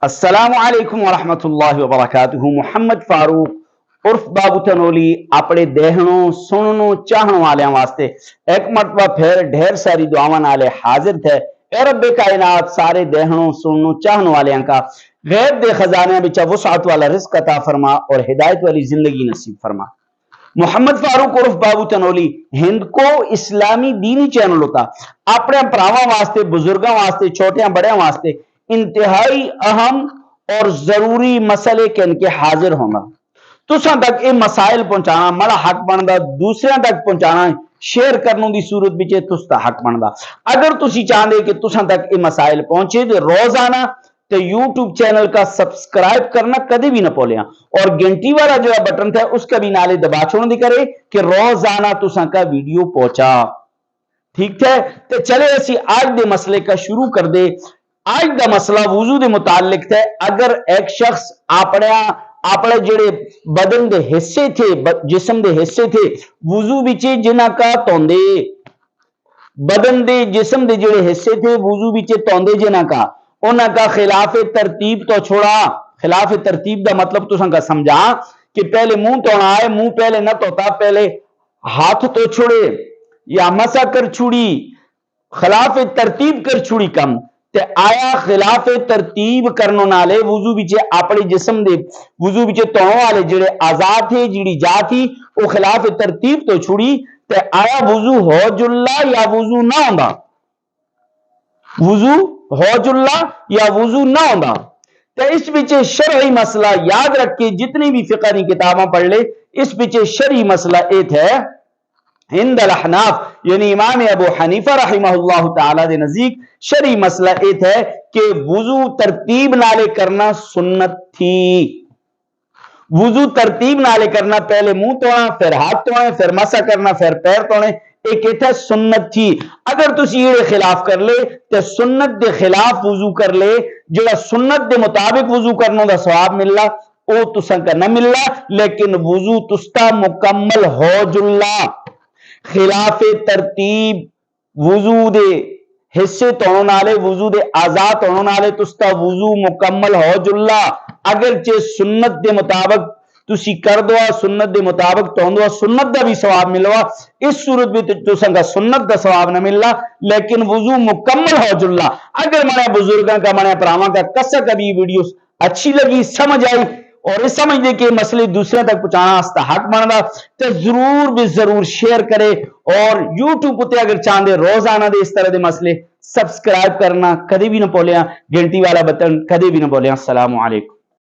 السلام علیکم ورحمۃ اللہ وبرکاتہ۔ محمد فاروق عرف بابو تنولی اپنے دیکھنوں سننوں چاہن والیاں واسطے ایک مرتبہ پھر ڈھیر ساری دعاواں نالے حاضر تھے۔ اے رب کائنات سارے دیکھنوں سننوں چاہن والیاں کا غیب دے خزانے بچا وسعت والا رزق عطا فرما اور ہدایت والی زندگی نصیب فرما۔ محمد فاروق عرف بابو تنولی ہند کو اسلامی دینی چینل ہوتا اپنے پراواں واسطے بزرگاں واسطے چھوٹیاں بڑیاں واسطے انتہائی اہم اور ضروری مسئلے کے حاضر ہونا تساں تک یہ مسائل پہنچانا مڑا حق بندا، دوسرے تک پہنچانا شیئر کرنے دی صورت بچے تستا حق بندا۔ اگر تسی چاہتے کہ تساں تک یہ مسائل پہنچے تو روزانہ تو یوٹیوب چینل کا سبسکرائب کرنا کدی بھی نہ بھولیا اور گھنٹی والا جو بٹن تھا اس کا بھی نالے دبا چھوڑ دی کرے کہ روزانہ تساں کا ویڈیو پہنچا۔ ٹھیک ہے تو چلے اسی آج دے مسئلے کا شروع کر دے۔ آج دا مسئلہ وضو دے متعلق ہے۔ اگر ایک شخص اپنے جڑے بدن دے حصے تھے جسم دے حصے تھے وضو بچے جنہ کا توندے بدن دے جسم دے جڑے حصے تھے وضو بچے توندے جنہ کا انہاں کا خلاف ترتیب تو چھوڑا۔ خلاف ترتیب دا مطلب تساں کا سمجھا کہ پہلے منہ تونا ہے، منہ پہلے نہ توتا، پہلے ہاتھ تو چھوڑے یا مسا کر چھوڑی، خلاف ترتیب کر چھوڑی کم تے آیا خلاف ترتیب کرنو نالے وضو بچے اپنے جسم دے وضو بچے توڑوں والے جڑے آزاد تھے جڑی جا تھی وہ خلاف ترتیب تو چھوڑی تے آیا وضو ہو جلا یا وضو نہ ہوندا، وضو ہو جلا یا وضو نہ ہوندا۔ تے اس بچے شرعی مسئلہ یاد رکھ کے جتنی بھی فقہ کی کتاباں پڑھ لے اس بچے شرعی مسئلہ ایت ہے ہند الاحناف یعنی امام ابو حنیفہ رحمہ اللہ تعالی دے نزدیک شرعی مسئلہ ایت ہے کہ وضو ترتیب نالے کرنا سنت تھی۔ وضو ترتیب نالے کرنا پہلے منہ توڑنا پھر ہاتھ توڑے پھر مسا کرنا پھر پیر توڑے ایک ایتھا سنت تھی۔ اگر تسی یہ خلاف کر لے تو سنت دے خلاف وضو کر لے جڑا سنت دے مطابق وضو کرنے دا ثواب ملنا او تساں کا نہ ملنا لیکن وضو تستا مکمل ہو جلا۔ خلاف ترتیب وضو دے حصے توڑوں نالے وضو دے آزاد توڑوں نالے تستا وضو مکمل ہو جلا۔ اگرچہ سنت دے مطابق تسی کر دو سنت دے مطابق توندو سنت دا بھی ثواب ملوا اس صورت بھی تساں کا سنت دا ثواب نہ ملنا لیکن وضو مکمل ہو جلا۔ اگر مانے بزرگاں کا مانے پراواں کا کسا کبھی ویڈیو اچھی لگی سمجھ آئی اور اس سمجھ دے کہ مسئلے دوسرے تک پہنچانا اس حق بندا تو ضرور بھی ضرور شیئر کرے اور یوٹیوب تے اگر چاہتے روزانہ دے اس طرح دے مسئلے سبسکرائب کرنا کدی بھی نہ بھولیا، گھنٹی والا بٹن کدی بھی نہ بھولیا۔ السلام علیکم۔